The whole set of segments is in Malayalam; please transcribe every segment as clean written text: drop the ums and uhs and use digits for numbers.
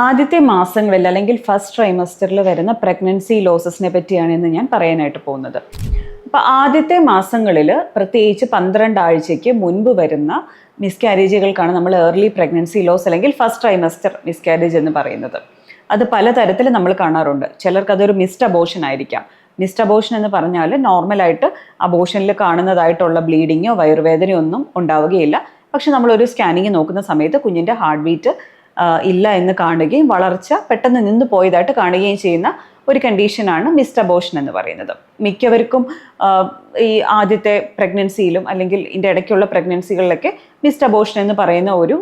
ആദ്യത്തെ മാസങ്ങളിൽ അല്ലെങ്കിൽ ഫസ്റ്റ് ട്രൈമസ്റ്ററിൽ വരുന്ന പ്രഗ്നൻസി ലോസസിനെ പറ്റിയാണ് ഇന്ന് ഞാൻ പറയാനായിട്ട് പോകുന്നത്. അപ്പോൾ ആദ്യത്തെ മാസങ്ങളിൽ പ്രത്യേകിച്ച് 12 ആഴ്ചയ്ക്ക് മുൻപ് വരുന്ന മിസ്കാരേജുകൾക്കാണ് നമ്മൾ ഏർലി പ്രഗ്നൻസി ലോസ് അല്ലെങ്കിൽ ഫസ്റ്റ് ട്രൈമസ്റ്റർ മിസ്കാരേജ് എന്ന് പറയുന്നത്. അത് പലതരത്തിൽ നമ്മൾ കാണാറുണ്ട്. ചിലർക്ക് അതൊരു മിസ്ഡ് അബോർഷൻ ആയിരിക്കാം. മിസ്ഡ് അബോർഷൻ എന്ന് പറഞ്ഞാൽ നോർമലായിട്ട് അബോർഷനിൽ കാണുന്നതായിട്ടുള്ള ബ്ലീഡിങ്ങോ വയറുവേദനയോ ഒന്നും ഉണ്ടാവുകയില്ല. പക്ഷെ നമ്മളൊരു സ്കാനിങ് നോക്കുന്ന സമയത്ത് കുഞ്ഞിൻ്റെ ഹാർട്ട് ബീറ്റ് ഇല്ല എന്ന് കാണുകയും വളർച്ച പെട്ടെന്ന് നിന്ന് പോയതായിട്ട് കാണുകയും ചെയ്യുന്ന ഒരു കണ്ടീഷനാണ് മിസ്ഡ് അബോർഷൻ എന്ന് പറയുന്നത്. മിക്കവർക്കും ഈ ആദ്യത്തെ പ്രഗ്നൻസിയിലും അല്ലെങ്കിൽ ഇതിൻ്റെ ഇടയ്ക്കുള്ള പ്രഗ്നൻസികളിലൊക്കെ മിസ്ഡ് അബോർഷൻ എന്ന് പറയുന്ന ഒരു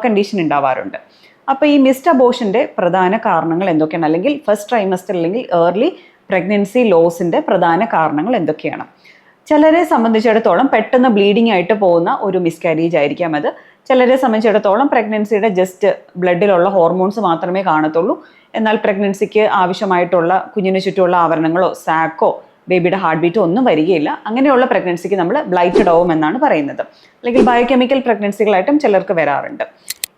കണ്ടീഷൻ ഉണ്ടാവാറുണ്ട്. അപ്പോൾ ഈ മിസ്ഡ് അബോർഷൻ്റെ പ്രധാന കാരണങ്ങൾ എന്തൊക്കെയാണ്, അല്ലെങ്കിൽ ഫസ്റ്റ് ട്രൈമസ്റ്റർ അല്ലെങ്കിൽ ഏർലി പ്രഗ്നൻസി ലോസിൻ്റെ പ്രധാന കാരണങ്ങൾ എന്തൊക്കെയാണ്? ചിലരെ സംബന്ധിച്ചിടത്തോളം പെട്ടെന്ന് ബ്ലീഡിംഗ് ആയിട്ട് പോകുന്ന ഒരു മിസ്കാരേജ് ആയിരിക്കാം അത്. ചിലരെ സംബന്ധിച്ചിടത്തോളം പ്രഗ്നൻസിയുടെ ജസ്റ്റ് ബ്ലഡിലുള്ള ഹോർമോൺസ് മാത്രമേ കാണത്തുള്ളൂ. എന്നാൽ പ്രഗ്നൻസിക്ക് ആവശ്യമായിട്ടുള്ള കുഞ്ഞിന് ചുറ്റുമുള്ള ആവരണങ്ങളോ സാക്കോ ബേബിയുടെ ഹാർട്ട് ബീറ്റോ ഒന്നും വരികയില്ല. അങ്ങനെയുള്ള പ്രഗ്നൻസിക്ക് നമ്മൾ ബ്ലൈറ്റഡ് ഓവം എന്നാണ് പറയുന്നത്. അല്ലെങ്കിൽ ബയോകെമിക്കൽ പ്രഗ്നൻസികളായിട്ടും ചിലർക്ക് വരാറുണ്ട്.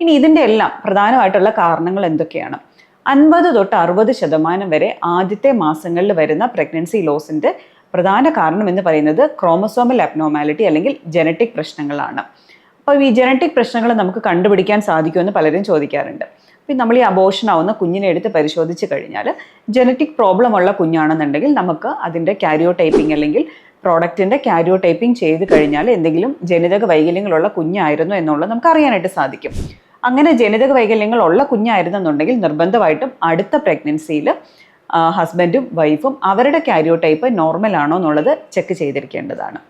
ഇനി ഇതിൻ്റെ എല്ലാം പ്രധാനമായിട്ടുള്ള കാരണങ്ങൾ എന്തൊക്കെയാണ്? 50 തൊട്ട് 60% വരെ ആദ്യത്തെ മാസങ്ങളിൽ വരുന്ന പ്രഗ്നൻസി ലോസിൻ്റെ പ്രധാന കാരണം എന്ന് പറയുന്നത് ക്രോമസോമൽ അബ്നോർമാലിറ്റി അല്ലെങ്കിൽ ജനറ്റിക് പ്രശ്നങ്ങളാണ്. അപ്പോൾ ഈ ജനറ്റിക് പ്രശ്നങ്ങൾ നമുക്ക് കണ്ടുപിടിക്കാൻ സാധിക്കുമെന്ന് പലരും ചോദിക്കാറുണ്ട്. അപ്പം നമ്മൾ ഈ അബോർഷൻ ആവുന്ന കുഞ്ഞിനെ എടുത്ത് പരിശോധിച്ച് കഴിഞ്ഞാൽ ജനറ്റിക് പ്രോബ്ലം ഉള്ള കുഞ്ഞാണെന്നുണ്ടെങ്കിൽ നമുക്ക് അതിൻ്റെ കാരിയോടൈപ്പിംഗ് അല്ലെങ്കിൽ പ്രോഡക്റ്റിൻ്റെ കാരിയോടൈപ്പിംഗ് ചെയ്ത് കഴിഞ്ഞാൽ എന്തെങ്കിലും ജനിതക വൈകല്യങ്ങളുള്ള കുഞ്ഞായിരുന്നു എന്നുള്ളത് നമുക്ക് അറിയാനായിട്ട് സാധിക്കും. അങ്ങനെ ജനിതക വൈകല്യങ്ങളുള്ള കുഞ്ഞായിരുന്നെന്നുണ്ടെങ്കിൽ നിർബന്ധമായിട്ടും അടുത്ത പ്രഗ്നൻസിയിൽ ഹസ്ബൻഡും വൈഫും അവരുടെ കാരിയോടൈപ്പ് നോർമൽ ആണോ എന്നുള്ളത് ചെക്ക് ചെയ്തിരിക്കേണ്ടതാണ്.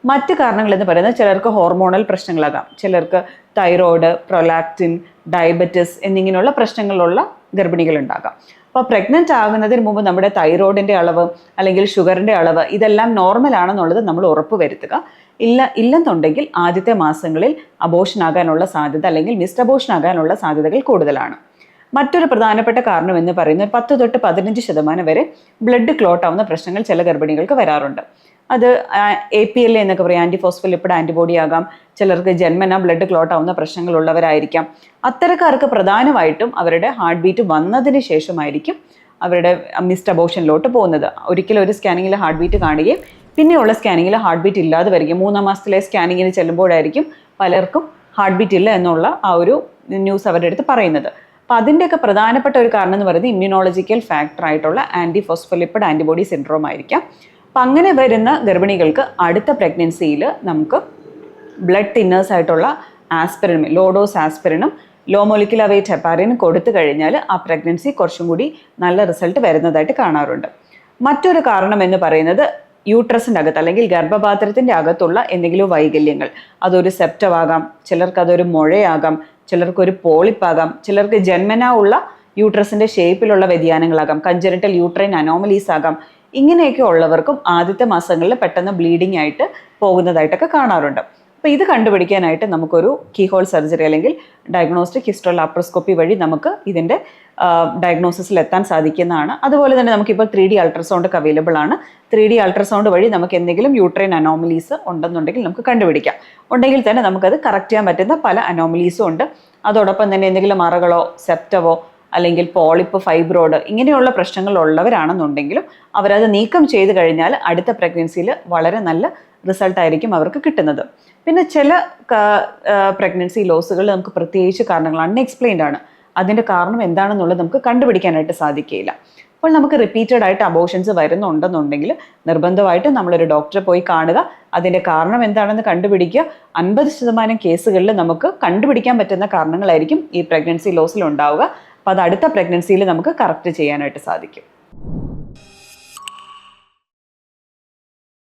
മറ്റ് കാരണങ്ങൾ എന്ന് പറയുന്നത് ചിലർക്ക് ഹോർമോണൽ പ്രശ്നങ്ങളാകാം. ചിലർക്ക് തൈറോയ്ഡ്, പ്രൊലാക്റ്റിൻ, ഡയബറ്റിസ് എന്നിങ്ങനെയുള്ള പ്രശ്നങ്ങളുള്ള ഗർഭിണികളുണ്ടാകാം. അപ്പോൾ പ്രഗ്നൻ്റ് ആകുന്നതിന് മുമ്പ് നമ്മുടെ തൈറോയിഡിൻ്റെ അളവ് അല്ലെങ്കിൽ ഷുഗറിൻ്റെ അളവ് ഇതെല്ലാം നോർമൽ ആണെന്നുള്ളത് നമ്മൾ ഉറപ്പ് വരുത്തുക. ഇല്ലെന്നുണ്ടെങ്കിൽ ആദ്യത്തെ മാസങ്ങളിൽ അബോർഷൻ ആകാനുള്ള സാധ്യത അല്ലെങ്കിൽ മിസ്ഡ് അബോർഷൻ ആകാനുള്ള സാധ്യതകൾ കൂടുതലാണ്. മറ്റൊരു പ്രധാനപ്പെട്ട കാരണം എന്ന് പറയുന്നത് 10 തൊട്ട് 15% വരെ ബ്ലഡ് ക്ലോട്ട് ആവുന്ന പ്രശ്നങ്ങൾ ചില ഗർഭിണികൾക്ക് വരാറുണ്ട്. അത് APLA എന്നൊക്കെ പറയും, ആൻറ്റിഫോസ്ഫോലിപ്പിഡ് ആൻറ്റിബോഡി ആകാം. ചിലർക്ക് ജന്മന ബ്ലഡ് ക്ലോട്ട് ആവുന്ന പ്രശ്നങ്ങളുള്ളവരായിരിക്കാം. അത്തരക്കാർക്ക് പ്രധാനമായിട്ടും അവരുടെ ഹാർട്ട് ബീറ്റ് വന്നതിന് ശേഷമായിരിക്കും അവരുടെ മിസ്ഡ് അബോർഷനിലോട്ട് പോകുന്നത്. ഒരിക്കലും ഒരു സ്കാനിങ്ങിൽ ഹാർട്ട് ബീറ്റ് കാണുകയും പിന്നെയുള്ള സ്കാനിങ്ങിൽ ഹാർട്ട് ബീറ്റ് ഇല്ലാതെ വരികയും 3-ാം മാസത്തിലെ സ്കാനിങ്ങിന് ചെല്ലുമ്പോഴായിരിക്കും പലർക്കും ഹാർട്ട് ബീറ്റ് ഇല്ല എന്നുള്ള ആ ഒരു ന്യൂസ് അവരുടെ അടുത്ത് പറയുന്നത്. അപ്പോൾ അതിൻ്റെയൊക്കെ പ്രധാനപ്പെട്ട ഒരു കാരണം എന്ന് പറയുന്നത് ഇമ്മ്യൂണോളജിക്കൽ ഫാക്ടറായിട്ടുള്ള ആൻറ്റിഫോസ്ഫോലിപ്പിഡ് ആൻറ്റിബോഡി സിൻഡ്രോം ആയിരിക്കാം. അപ്പം അങ്ങനെ വരുന്ന ഗർഭിണികൾക്ക് അടുത്ത പ്രഗ്നൻസിയിൽ നമുക്ക് ബ്ലഡ് തിന്നേഴ്സ് ആയിട്ടുള്ള ആസ്പിരിനും ലോ ഡോസ് ആസ്പിരിനും ലോ മോളിക്കുലർ വെയ്റ്റ് ഹെപ്പാരിനും കൊടുത്തു കഴിഞ്ഞാൽ ആ പ്രഗ്നൻസി കുറച്ചും കൂടി നല്ല റിസൾട്ട് വരുന്നതായിട്ട് കാണാറുണ്ട്. മറ്റൊരു കാരണം എന്ന് പറയുന്നത് യൂട്രസിൻ്റെ അകത്ത് അല്ലെങ്കിൽ ഗർഭപാത്രത്തിൻ്റെ അകത്തുള്ള എന്തെങ്കിലും വൈകല്യങ്ങൾ. അതൊരു സെപ്റ്റമാകാം, ചിലർക്ക് അതൊരു മുഴയാകാം, ചിലർക്കൊരു പോളിപ്പാകാം, ചിലർക്ക് ജന്മനാ ഉള്ള യൂട്രസിൻ്റെ ഷേപ്പിലുള്ള വ്യതിയാനങ്ങളാകാം, കൺജനിറ്റൽ യൂട്രൈൻ അനോമലീസ് ആകാം. ഇങ്ങനെയൊക്കെ ഉള്ളവർക്കും ആദ്യത്തെ മാസങ്ങളിൽ പെട്ടെന്ന് ബ്ലീഡിംഗ് ആയിട്ട് പോകുന്നതായിട്ടൊക്കെ കാണാറുണ്ട്. അപ്പോൾ ഇത് കണ്ടുപിടിക്കാനായിട്ട് നമുക്കൊരു കീഹോൾ സർജറി അല്ലെങ്കിൽ ഡയഗ്നോസ്റ്റിക് ഹിസ്റ്റോലാപ്രോസ്കോപ്പി വഴി നമുക്ക് ഇതിൻ്റെ ഡയഗ്നോസിസിൽ എത്താൻ സാധിക്കുന്നതാണ്. അതുപോലെ തന്നെ നമുക്കിപ്പോൾ 3D അൾട്രാസൗണ്ട് ഒക്കെ അവൈലബിൾ ആണ്. 3D അൾട്രാസൗണ്ട് വഴി നമുക്ക് എന്തെങ്കിലും യൂട്രൈൻ അനോമലീസ് ഉണ്ടെന്നുണ്ടെങ്കിൽ നമുക്ക് കണ്ടുപിടിക്കാം. ഉണ്ടെങ്കിൽ തന്നെ നമുക്കത് കറക്റ്റ് ചെയ്യാൻ പറ്റുന്ന പല അനോമലീസും ഉണ്ട്. അതോടൊപ്പം തന്നെ എന്തെങ്കിലും മറകളോ സെപ്റ്റവോ അല്ലെങ്കിൽ പോളിപ്പ്, ഫൈബ്രോയിഡ് ഇങ്ങനെയുള്ള പ്രശ്നങ്ങളുള്ളവരാണെന്നുണ്ടെങ്കിലും അവരത് നീക്കം ചെയ്ത് കഴിഞ്ഞാൽ അടുത്ത പ്രഗ്നൻസിയിൽ വളരെ നല്ല റിസൾട്ടായിരിക്കും അവർക്ക് കിട്ടുന്നത്. പിന്നെ ചില പ്രഗ്നൻസി ലോസുകൾ നമുക്ക് പ്രത്യേകിച്ച് കാരണങ്ങൾ അൺഎക്സ്പ്ലെയിൻഡ് ആണ്. അതിൻ്റെ കാരണം എന്താണെന്നുള്ളത് നമുക്ക് കണ്ടുപിടിക്കാനായിട്ട് സാധിക്കുകയില്ല. അപ്പോൾ നമുക്ക് റിപ്പീറ്റഡ് ആയിട്ട് അബോർഷൻസ് വരുന്നുണ്ടെന്നുണ്ടെങ്കിൽ നിർബന്ധമായിട്ട് നമ്മളൊരു ഡോക്ടറെ പോയി കാണുക. അതിൻ്റെ കാരണം എന്താണെന്ന് കണ്ടുപിടിക്കുക. 50% കേസുകളിൽ നമുക്ക് കണ്ടുപിടിക്കാൻ പറ്റുന്ന കാരണങ്ങളായിരിക്കും ഈ പ്രഗ്നൻസി ലോസിൽ ഉണ്ടാവുക. അപ്പോൾ അത് അടുത്ത പ്രഗ്നൻസിയിൽ നമുക്ക് കറക്റ്റ് ചെയ്യാനായിട്ട് സാധിക്കും.